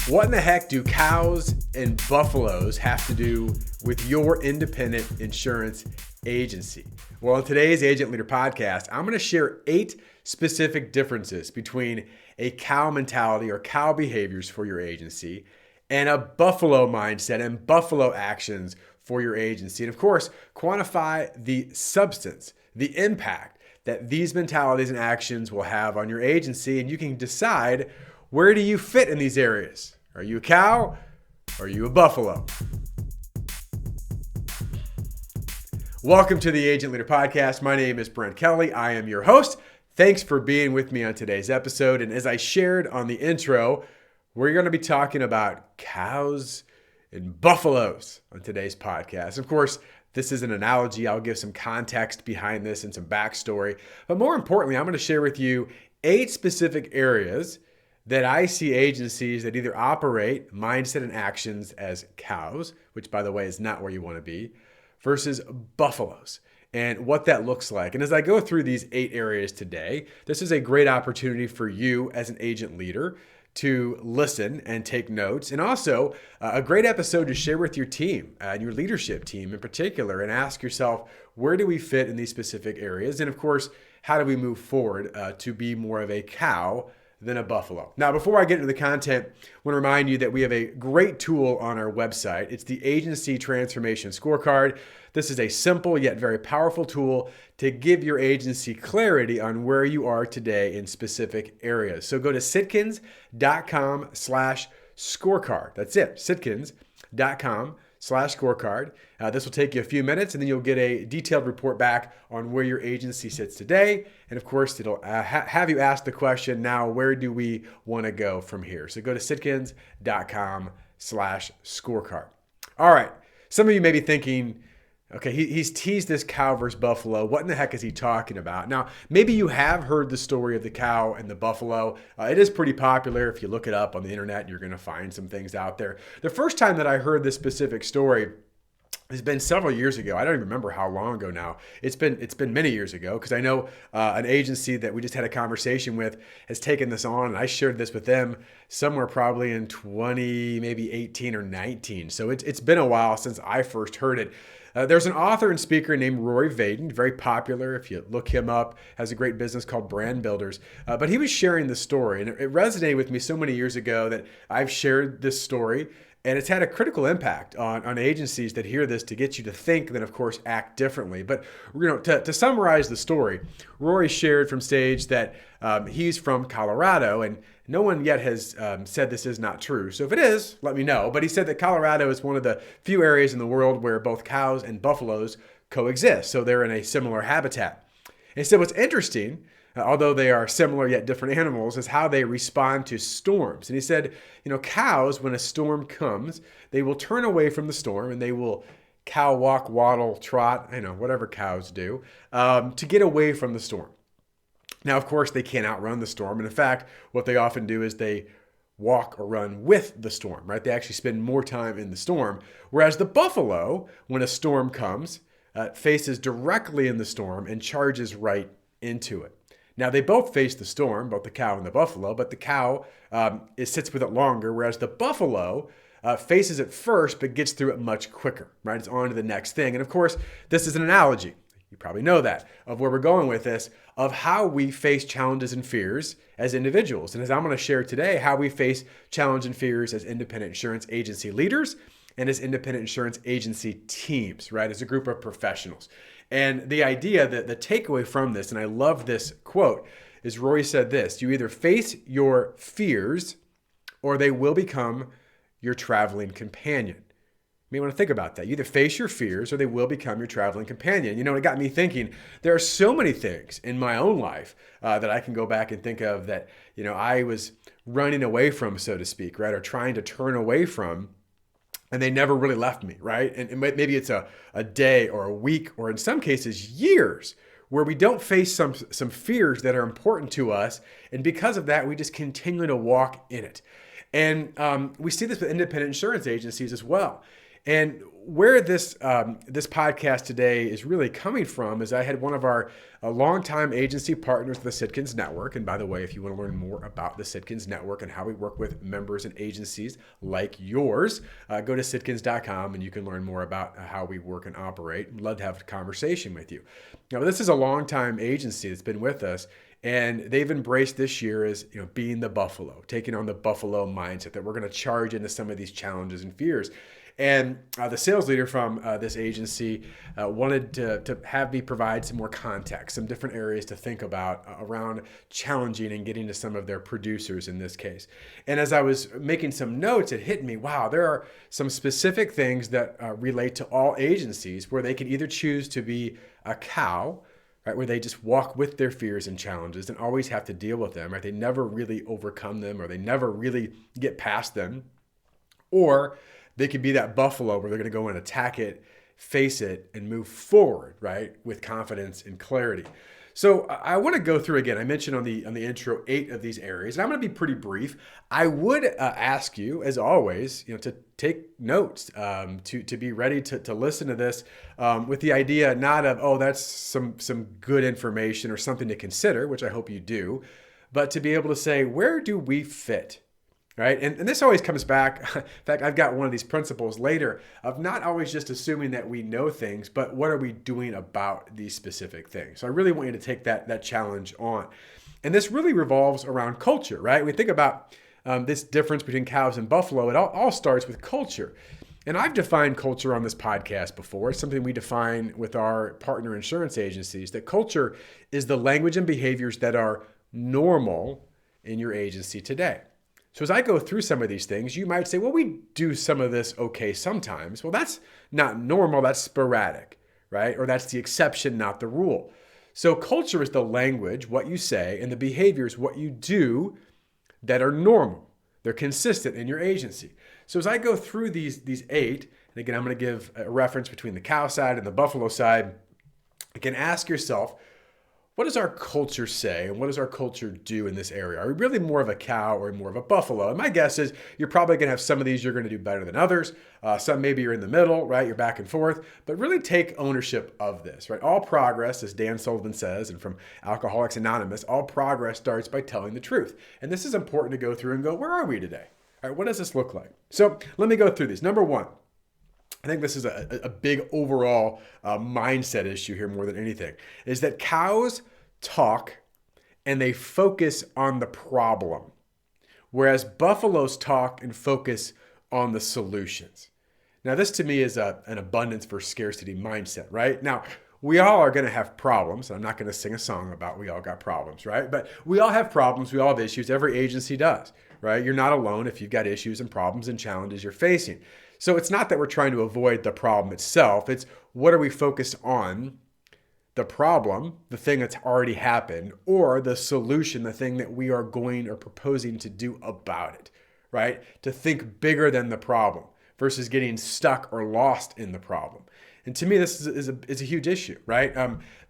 What in the heck do cows and buffaloes have to do with your independent insurance agency? Well, in today's Agent Leader podcast, I'm going to share 8 specific differences between a cow mentality or cow behaviors for your agency and a buffalo mindset and buffalo actions for your agency. And of course, quantify the substance, the impact that these mentalities and actions will have on your agency. And you can decide, where do you fit in these areas? Are you a cow or are you a buffalo? Welcome to the Agent Leader Podcast. My name is Brent Kelly. I am your host. Thanks for being with me on today's episode. And as I shared on the intro, we're going to be talking about cows and buffaloes on today's podcast. Of course, this is an analogy. I'll give some context behind this and some backstory. But more importantly, I'm going to share with you 8 specific areas that I see agencies that either operate mindset and actions as cows, which by the way is not where you want to be, versus buffaloes and what that looks like. And as I go through these 8 areas today, this is a great opportunity for you as an agent leader to listen and take notes, and also a great episode to share with your team and your leadership team in particular, and ask yourself, where do we fit in these specific areas? And of course, how do we move forward to be more of a cow than a buffalo? Now, before I get into the content, I want to remind you that we have a great tool on our website. It's the Agency Transformation Scorecard. This is a simple yet very powerful tool to give your agency clarity on where you are today in specific areas. So go to sitkins.com/scorecard. That's it, sitkins.com/scorecard. This will take you a few minutes, and then you'll get a detailed report back on where your agency sits today. And of course, it'll have you ask the question, now, where do we want to go from here? So go to sitkins.com/scorecard. All right. Some of you may be thinking, okay, he's teased this cow versus buffalo. What in the heck is he talking about? Now, maybe you have heard the story of the cow and the buffalo. It is pretty popular. If you look it up on the internet, you're going to find some things out there. The first time that I heard this specific story has been several years ago. I don't even remember how long ago now. It's been many years ago, because I know an agency that we just had a conversation with has taken this on, and I shared this with them somewhere probably in 2018 or 19. So it's been a while since I first heard it. There's an author and speaker named Rory Vaden, very popular. If you look him up, has a great business called Brand Builders. But he was sharing the story, and it resonated with me so many years ago that I've shared this story. And it's had a critical impact on agencies that hear this, to get you to think, and then of course act differently. But to summarize the story, Rory shared from stage that he's from Colorado, and no one yet has said this is not true. So if it is, let me know. But he said that Colorado is one of the few areas in the world where both cows and buffaloes coexist. So they're in a similar habitat. And so what's interesting, although they are similar yet different animals, is how they respond to storms. And he said, cows, when a storm comes, they will turn away from the storm, and they will cow walk, waddle, trot, whatever cows do, to get away from the storm. Now, of course, they can't outrun the storm. And in fact, what they often do is they walk or run with the storm, right? They actually spend more time in the storm. Whereas the buffalo, when a storm comes, faces directly in the storm and charges right into it. Now, they both face the storm, both the cow and the buffalo, but the cow sits with it longer, whereas the buffalo faces it first but gets through it much quicker, right? It's on to the next thing. And of course, this is an analogy, you probably know that, of where we're going with this, of how we face challenges and fears as individuals. And as I'm going to share today, how we face challenge and fears as independent insurance agency leaders and as independent insurance agency teams, right? As a group of professionals. And the idea, that the takeaway from this, and I love this quote, is Rory said this: you either face your fears or they will become your traveling companion. You may want to think about that. You either face your fears or they will become your traveling companion. It got me thinking, there are so many things in my own life that I can go back and think of that, I was running away from, so to speak, right? Or trying to turn away from, and they never really left me, right? And maybe it's a day or a week, or in some cases years, where we don't face some fears that are important to us. And because of that, we just continue to walk in it. And we see this with independent insurance agencies as well. And where this podcast today is really coming from is I had one of our longtime agency partners of the Sitkins Network. And by the way, if you want to learn more about the Sitkins Network and how we work with members and agencies like yours, go to sitkins.com and you can learn more about how we work and operate. I'd love to have a conversation with you. Now, this is a longtime agency that's been with us. And they've embraced this year as being the buffalo, taking on the buffalo mindset that we're going to charge into some of these challenges and fears. And the sales leader from this agency wanted to have me provide some more context, some different areas to think about around challenging and getting to some of their producers in this case. And as I was making some notes, it hit me, wow, there are some specific things that relate to all agencies where they can either choose to be a cow, right, where they just walk with their fears and challenges and always have to deal with them, right? They never really overcome them or they never really get past them. Or they could be that buffalo where they're going to go and attack it, face it, and move forward, right, with confidence and clarity. So I want to go through again. I mentioned on the intro 8 of these areas, and I'm going to be pretty brief. I would ask you, as always, to take notes, to be ready to listen to this with the idea not of, oh, that's some good information or something to consider, which I hope you do, but to be able to say, where do we fit? Right? And this always comes back. In fact, I've got one of these principles later of not always just assuming that we know things, but what are we doing about these specific things? So I really want you to take that challenge on. And this really revolves around culture, right? We think about this difference between cows and buffalo. It all starts with culture. And I've defined culture on this podcast before. It's something we define with our partner insurance agencies, that culture is the language and behaviors that are normal in your agency today. So as I go through some of these things, you might say, well, we do some of this okay sometimes. Well, that's not normal, that's sporadic, right? Or that's the exception, not the rule. So culture is the language, what you say, and the behaviors, what you do that are normal. They're consistent in your agency. So as I go through these 8, and again, I'm going to give a reference between the cow side and the buffalo side, you can ask yourself, what does our culture say and what does our culture do in this area? Are we really more of a cow or more of a buffalo? And my guess is you're probably going to have some of these you're going to do better than others. Some maybe you're in the middle, right? You're back and forth, but really take ownership of this, right? All progress, as Dan Sullivan says, and from Alcoholics Anonymous, all progress starts by telling the truth. And this is important to go through and go, where are we today? All right, what does this look like? So let me go through these. Number 1. I think this is a big overall mindset issue here more than anything, is that cows talk and they focus on the problem, whereas buffaloes talk and focus on the solutions. Now, this to me is an abundance versus scarcity mindset, right? Now, we all are going to have problems. I'm not going to sing a song about we all got problems, right? But we all have problems. We all have issues. Every agency does, right? You're not alone if you've got issues and problems and challenges you're facing. So it's not that we're trying to avoid the problem itself. It's what are we focused on? The problem, the thing that's already happened, or the solution, the thing that we are going or proposing to do about it, right? To think bigger than the problem versus getting stuck or lost in the problem. And to me, this is a huge issue, right?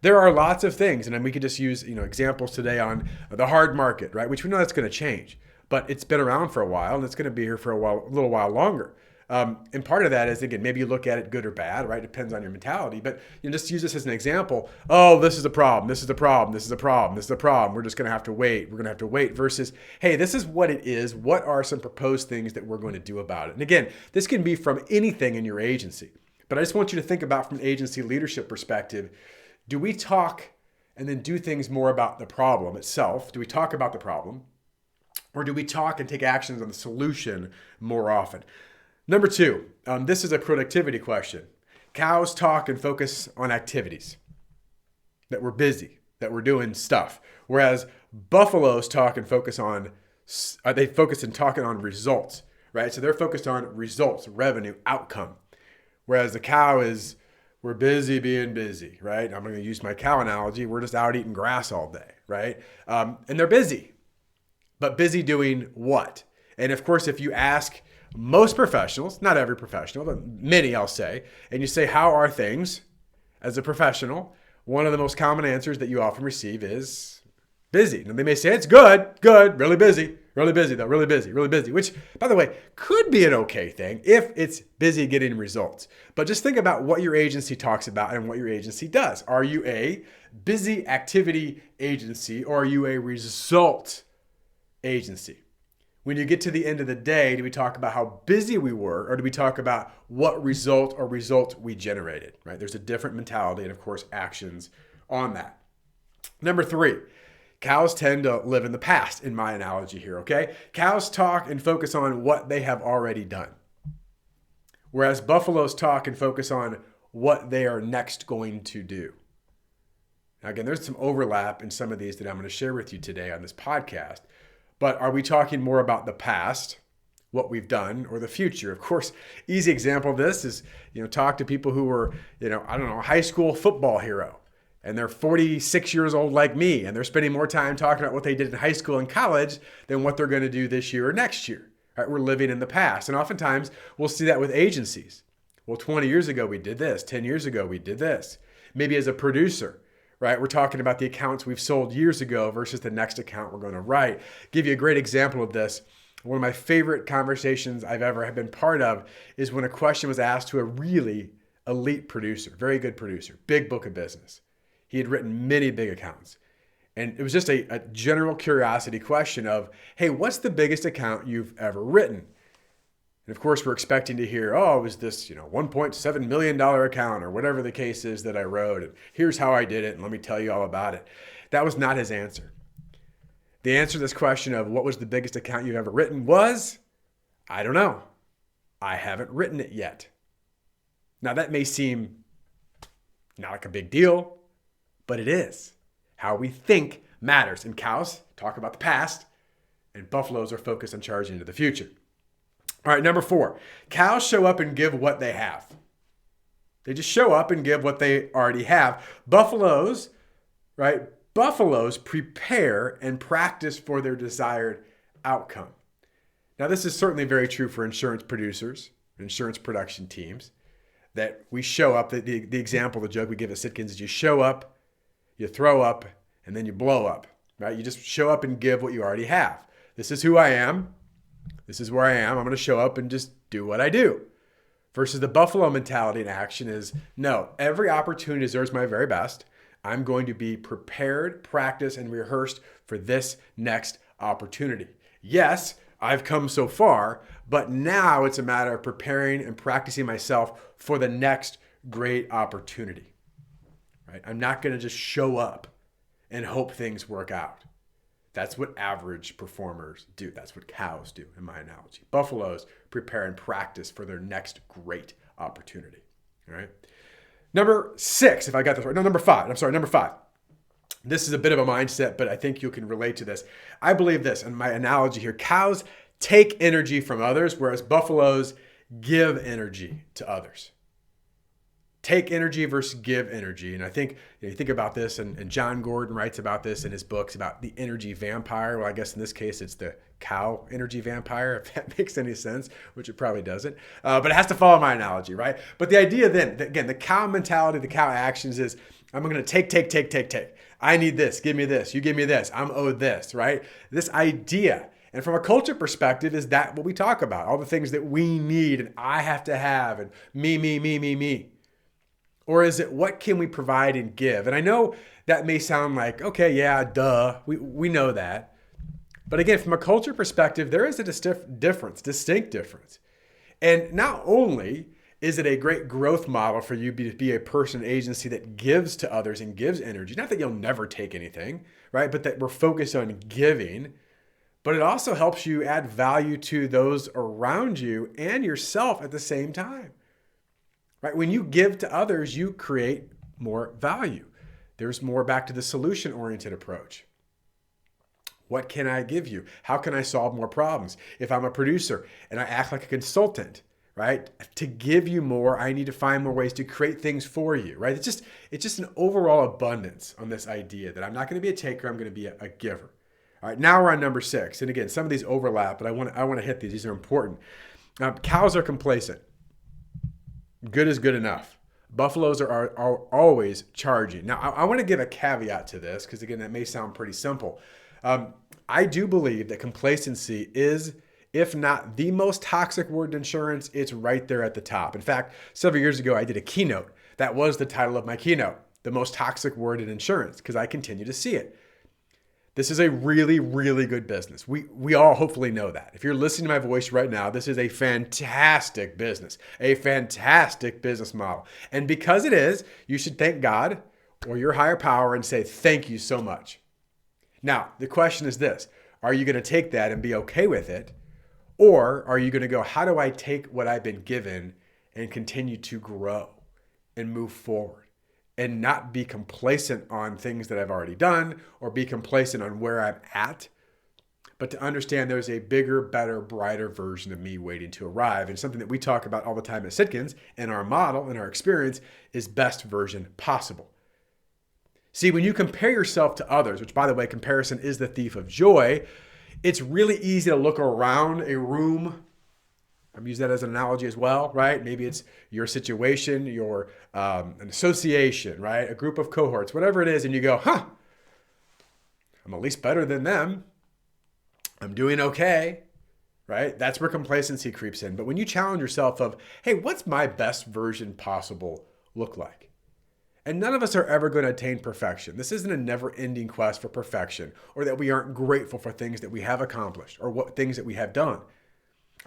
There are lots of things, and we could just use examples today on the hard market, right? Which we know that's going to change, but it's been around for a while, and it's going to be here for a little while longer. And part of that is, again, maybe you look at it good or bad, right? Depends on your mentality, but just use this as an example. Oh, this is a problem. This is the problem. This is a problem. This is a problem. We're just going to have to wait. We're going to have to wait versus, hey, this is what it is. What are some proposed things that we're going to do about it? And again, this can be from anything in your agency, but I just want you to think about from an agency leadership perspective, do we talk and then do things more about the problem itself? Do we talk about the problem? Or do we talk and take actions on the solution more often? Number 2, this is a productivity question. Cows talk and focus on activities, that we're busy, that we're doing stuff. Whereas buffaloes talk and focus on talking on results, right? So they're focused on results, revenue, outcome. Whereas the cow is, we're busy being busy, right? I'm going to use my cow analogy. We're just out eating grass all day, right? And they're busy, but busy doing what? And of course, if you ask most professionals, not every professional, but many I'll say, and you say, how are things as a professional? One of the most common answers that you often receive is busy. And they may say, it's good, really busy, Really busy though, really busy, really busy, which, by the way, could be an okay thing if it's busy getting results. But just think about what your agency talks about and what your agency does. Are you a busy activity agency or are you a result agency? When you get to the end of the day, do we talk about how busy we were or do we talk about what result we generated, right? There's a different mentality and, of course, actions on that. Number 3, cows tend to live in the past, in my analogy here, okay? Cows talk and focus on what they have already done, whereas buffaloes talk and focus on what they are next going to do. Now, again, there's some overlap in some of these that I'm going to share with you today on this podcast. But are we talking more about the past, what we've done, or the future? Of course, easy example of this is, talk to people who were, a high school football hero, and they're 46 years old like me, and they're spending more time talking about what they did in high school and college than what they're going to do this year or next year. Right? We're living in the past. And oftentimes we'll see that with agencies. Well, 20 years ago we did this. 10 years ago we did this. Maybe as a producer, right? We're talking about the accounts we've sold years ago versus the next account we're going to write. Give you a great example of this. One of my favorite conversations I've ever been part of is when a question was asked to a really elite producer, very good producer, big book of business. He had written many big accounts. And it was just a general curiosity question of, hey, what's the biggest account you've ever written? And of course, we're expecting to hear, oh, it was this, $1.7 million account or whatever the case is that I wrote. And here's how I did it. And let me tell you all about it. That was not his answer. The answer to this question of what was the biggest account you've ever written was, I don't know. I haven't written it yet. Now that may seem not like a big deal, but it is. How we think matters. And cows talk about the past and buffaloes are focused on charging into the future. All right, number 4, cows show up and give what they have. They just show up and give what they already have. Buffaloes, right? Buffaloes prepare and practice for their desired outcome. Now, this is certainly very true for insurance producers, insurance production teams, that we show up. The example, the joke we give at Sitkins is you show up, you throw up, and then you blow up, right? You just show up and give what you already have. This is who I am. This is where I am. I'm going to show up and just do what I do. Versus the buffalo mentality in action is, no, every opportunity deserves my very best. I'm going to be prepared, practiced, and rehearsed for this next opportunity. Yes, I've come so far, but now it's a matter of preparing and practicing myself for the next great opportunity. Right? I'm not going to just show up and hope things work out. That's what average performers do. That's what cows do, in my analogy. Buffaloes prepare and practice for their next great opportunity. All right. Number 6, if I got this right. No, number 5. I'm sorry, number 5. This is a bit of a mindset, but I think you can relate to this. I believe this, and my analogy here, cows take energy from others, whereas buffaloes give energy to others. Take energy versus give energy. And I think you think about this, and John Gordon writes about this in his books about the energy vampire. Well, I guess in this case, it's the cow energy vampire, if that makes any sense, which it probably doesn't. But it has to follow my analogy, right? But the idea then, again, the cow mentality, the cow actions is, I'm going to take. I need this. Give me this. You give me this. I'm owed this, right? This idea. And from a culture perspective, is that what we talk about? All the things that we need and I have to have and me. Or is it what can we provide and give? And I know that may sound like, okay, yeah, duh. We know that. But again, from a culture perspective, there is a distinct difference. And not only is it a great growth model for you to be a person, agency that gives to others and gives energy, not that you'll never take anything, right? But that we're focused on giving. But it also helps you add value to those around you and yourself at the same time. Right? When you give to others, you create more value. There's more back to the solution-oriented approach. What can I give you? How can I solve more problems? If I'm a producer and I act like a consultant, right? To give you more, I need to find more ways to create things for you, right? It's just an overall abundance on this idea that I'm not going to be a taker, I'm going to be a giver. All right, now we're on number 6. And again, some of these overlap, but I want to hit these. These are important. Cows are complacent. Good is good enough. Buffaloes are I want to give a caveat to this because, again, that may sound pretty simple. I do believe that complacency is, if not the most toxic word in insurance, it's right there at the top. In fact, several years ago, I did a keynote. That was the title of my keynote, the most toxic word in insurance, because I continue to see it. This is a really, really good business. We all hopefully know that. If you're listening to my voice right now, this is a fantastic business, a fantastic business model. And because it is, you should thank God or your higher power and say, thank you so much. Now, the question is this: are you going to take that and be okay with it? Or are you going to go, how do I take what I've been given and continue to grow and move forward and not be complacent on things that I've already done or be complacent on where I'm at, but to understand there's a bigger, better, brighter version of me waiting to arrive. And something that we talk about all the time at Sitkins and our model and our experience is best version possible. See, when you compare yourself to others, which by the way, comparison is the thief of joy, it's really easy to look around a room. I'm using that as an analogy as well, right? Maybe it's your situation, your an association, right? A group of cohorts, whatever it is, and you go, I'm at least better than them. I'm doing okay, right? That's where complacency creeps in. But when you challenge yourself of, hey, what's my best version possible look like? And none of us are ever going to attain perfection. This isn't a never-ending quest for perfection or that we aren't grateful for things that we have accomplished or what things that we have done.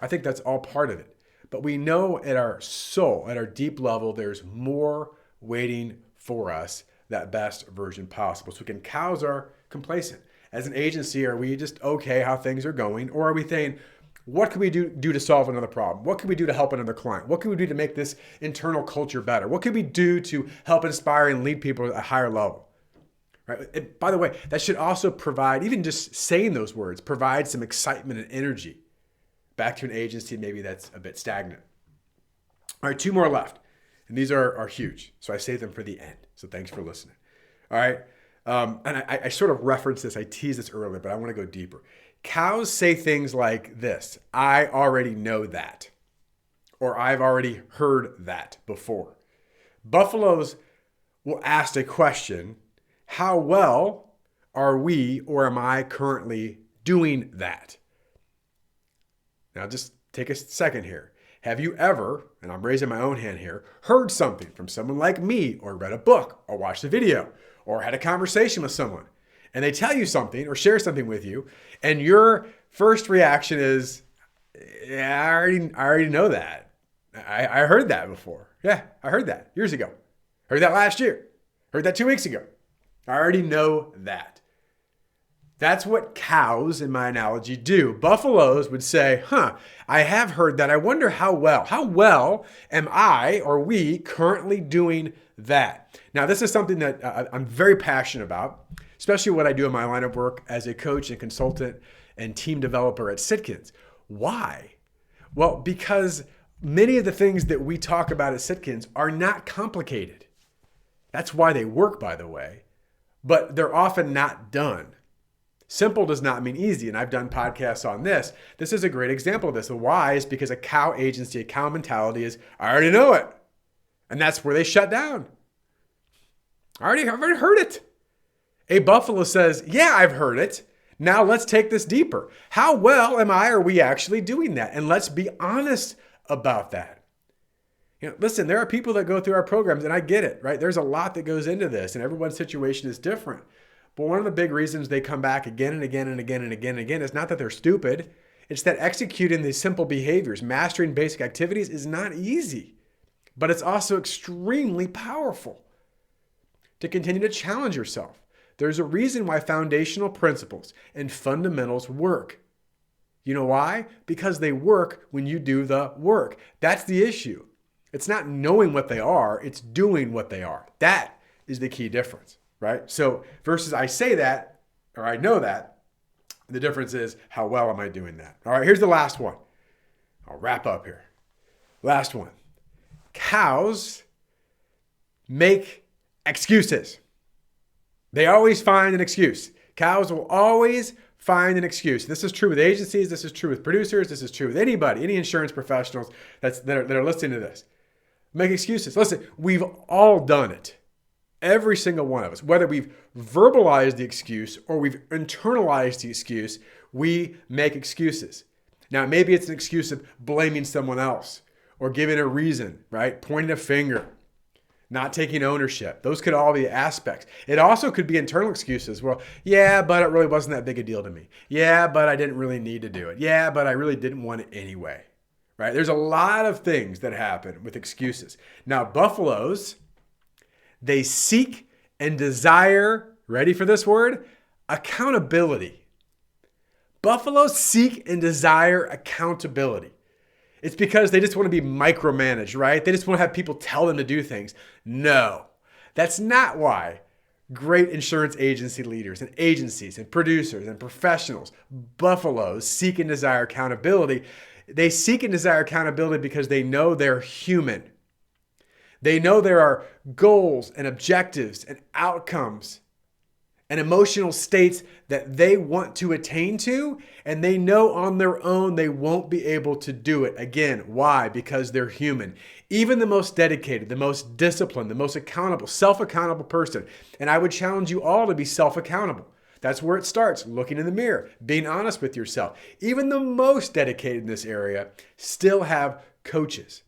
I think that's all part of it. But we know at our soul, at our deep level, there's more waiting for us, that best version possible. So we can cows are complacent. As an agency, are we just okay how things are going? Or are we saying, what can we do to solve another problem? What can we do to help another client? What can we do to make this internal culture better? What can we do to help inspire and lead people at a higher level? Right? And by the way, that should also provide, even just saying those words, provide some excitement and energy back to an agency maybe that's a bit stagnant. All right, 2 more left. And these are huge. So I save them for the end. So thanks for listening. All right. And I sort of referenced this. I teased this earlier, but I want to go deeper. Cows say things like this: I already know that, or I've already heard that before. Buffaloes will ask a question: how well are we or am I currently doing that? Now just take a second here. Have you ever, and I'm raising my own hand here, heard something from someone like me, or read a book, or watched a video, or had a conversation with someone, and they tell you something or share something with you, and your first reaction is, yeah, I already know that. I heard that before. Yeah, I heard that years ago. Heard that last year. Heard that 2 weeks ago. I already know that. That's what cows, in my analogy, do. Buffaloes would say, I have heard that. I wonder how well am I or we currently doing that? Now, this is something that I'm very passionate about, especially what I do in my line of work as a coach and consultant and team developer at Sitkins. Why? Well, because many of the things that we talk about at Sitkins are not complicated. That's why they work, by the way, but they're often not done. Simple does not mean easy, and I've done podcasts on this. This is a great example of this. The why is because a cow agency, a cow mentality is, I already know it. And that's where they shut down. I've already heard it. A buffalo says, yeah, I've heard it. Now let's take this deeper. How well am I or we actually doing that? And let's be honest about that. Listen, there are people that go through our programs, and I get it, right? There's a lot that goes into this, and everyone's situation is different. But one of the big reasons they come back again and again and again and again and again is not that they're stupid. It's that executing these simple behaviors, mastering basic activities is not easy, but it's also extremely powerful. To continue to challenge yourself, there's a reason why foundational principles and fundamentals work. You know why? Because they work when you do the work. That's the issue. It's not knowing what they are, it's doing what they are. That is the key difference. Right? So versus I say that, or I know that, the difference is how well am I doing that? All right, here's the last one. I'll wrap up here. Last one. Cows make excuses. They always find an excuse. Cows will always find an excuse. This is true with agencies. This is true with producers. This is true with anybody, any insurance professionals that are listening to this. Make excuses. Listen, we've all done it. Every single one of us, whether we've verbalized the excuse or we've internalized the excuse, we make excuses. Now, maybe it's an excuse of blaming someone else or giving a reason, right? Pointing a finger, not taking ownership. Those could all be aspects. It also could be internal excuses. Well, yeah, but it really wasn't that big a deal to me. Yeah, but I didn't really need to do it. Yeah, but I really didn't want it anyway, right? There's a lot of things that happen with excuses. Now, buffaloes, they seek and desire, ready for this word? Accountability. Buffaloes seek and desire accountability. It's because they just want to be micromanaged, right? They just want to have people tell them to do things. No, that's not why great insurance agency leaders and agencies and producers and professionals, buffaloes, seek and desire accountability. They seek and desire accountability because they know they're human. They know there are goals and objectives and outcomes and emotional states that they want to attain to, and they know on their own they won't be able to do it. Again, why? Because they're human. Even the most dedicated, the most disciplined, the most accountable, self-accountable person, and I would challenge you all to be self-accountable. That's where it starts, looking in the mirror, being honest with yourself. Even the most dedicated in this area still have coaches.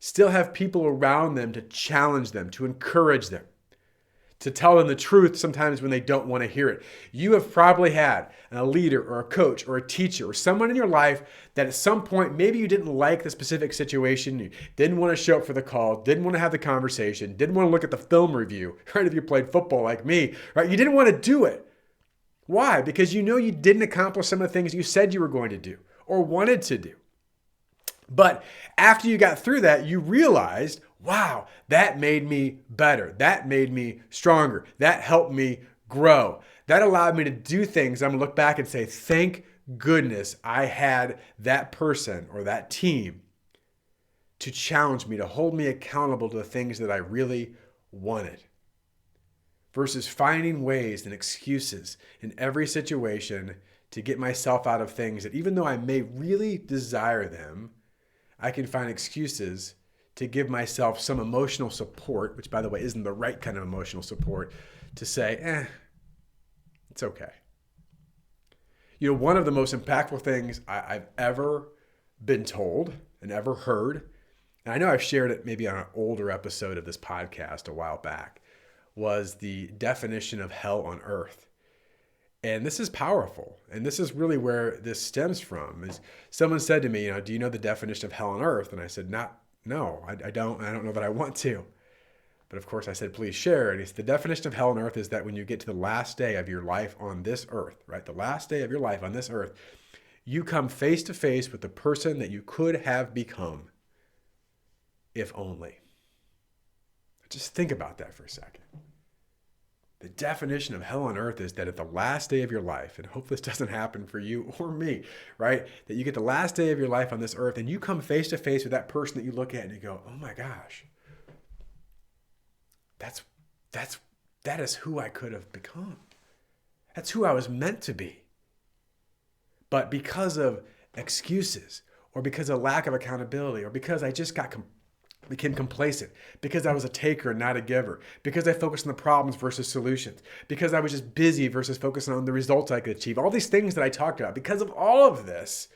Still have people around them to challenge them, to encourage them, to tell them the truth sometimes when they don't want to hear it. You have probably had a leader or a coach or a teacher or someone in your life that at some point, maybe you didn't like the specific situation, you didn't want to show up for the call, didn't want to have the conversation, didn't want to look at the film review, right? If you played football like me, right? You didn't want to do it. Why? Because you know you didn't accomplish some of the things you said you were going to do or wanted to do. But after you got through that, you realized, wow, that made me better. That made me stronger. That helped me grow. That allowed me to do things. I'm going to look back and say, thank goodness I had that person or that team to challenge me, to hold me accountable to the things that I really wanted. Versus finding ways and excuses in every situation to get myself out of things that even though I may really desire them, I can find excuses to give myself some emotional support, which by the way isn't the right kind of emotional support, to say, it's okay. You know, one of the most impactful things I've ever been told and ever heard, and I know I've shared it maybe on an older episode of this podcast a while back, was the definition of hell on earth. And this is powerful. And this is really where this stems from. Is someone said to me, do you know the definition of hell on earth? And I said, no, I don't. I don't know that I want to. But of course I said, please share. And the definition of hell on earth is that when you get to the last day of your life on this earth, right? The last day of your life on this earth, you come face to face with the person that you could have become, if only. Just think about that for a second. The definition of hell on earth is that at the last day of your life, and hope this doesn't happen for you or me, right? That you get the last day of your life on this earth and you come face to face with that person that you look at and you go, oh my gosh, that is who I could have become. That's who I was meant to be. But because of excuses or because of lack of accountability or because I just became complacent, because I was a taker and not a giver, because I focused on the problems versus solutions, because I was just busy versus focusing on the results I could achieve, all these things that I talked about. Because of all of this,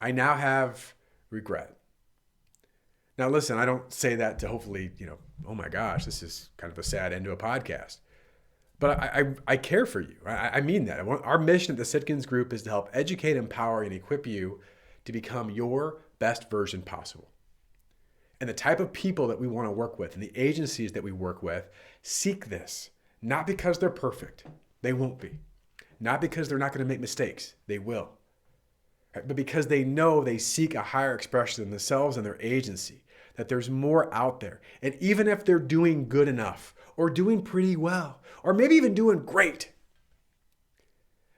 I now have regret. Now, listen, I don't say that to hopefully, oh my gosh, this is kind of a sad end to a podcast. But I care for you. I mean that. Our mission at the Sitkins Group is to help educate, empower, and equip you to become your best version possible. And the type of people that we want to work with and the agencies that we work with seek this, not because they're perfect. They won't be. Not because they're not going to make mistakes. They will. But because they know they seek a higher expression of themselves and their agency, that there's more out there. And even if they're doing good enough or doing pretty well, or maybe even doing great,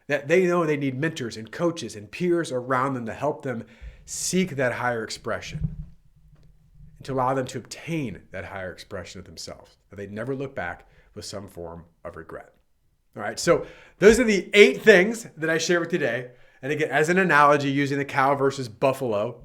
that they know they need mentors and coaches and peers around them to help them seek that higher expression, to allow them to obtain that higher expression of themselves, that they never look back with some form of regret. All right, so those are the 8 things that I share with you today. And again, as an analogy, using the cow versus buffalo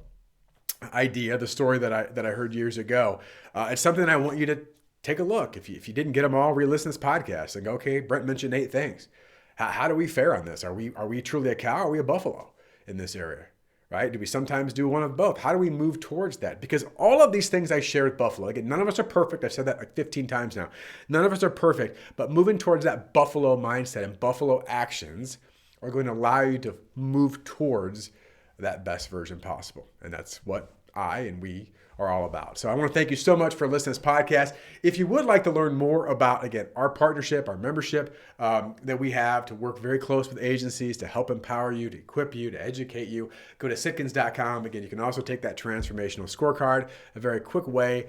idea, the story that I heard years ago, it's something that I want you to take a look. If you didn't get them all, re-listen to this podcast and go, okay, Brent mentioned 8 things. How do we fare on this? Are we truly a cow? Or are we a buffalo in this area? Right? Do we sometimes do one of both? How do we move towards that? Because all of these things I share with buffalo, again, none of us are perfect. I've said that like 15 times now. None of us are perfect, but moving towards that buffalo mindset and buffalo actions are going to allow you to move towards that best version possible. And that's what I and we are all about. So I want to thank you so much for listening to this podcast. If you would like to learn more about, again, our partnership, our membership that we have to work very close with agencies to help empower you, to equip you, to educate you, go to sitkins.com. Again, you can also take that transformational scorecard, a very quick way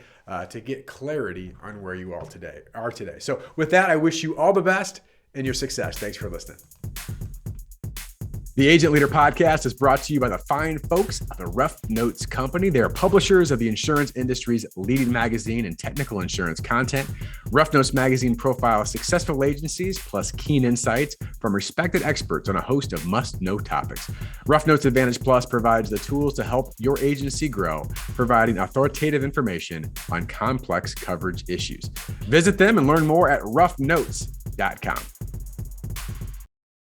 to get clarity on where you are today. So with that, I wish you all the best in your success. Thanks for listening. The Agent Leader Podcast is brought to you by the fine folks of the Rough Notes Company. They are publishers of the insurance industry's leading magazine and technical insurance content. Rough Notes magazine profiles successful agencies plus keen insights from respected experts on a host of must-know topics. Rough Notes Advantage Plus provides the tools to help your agency grow, providing authoritative information on complex coverage issues. Visit them and learn more at roughnotes.com.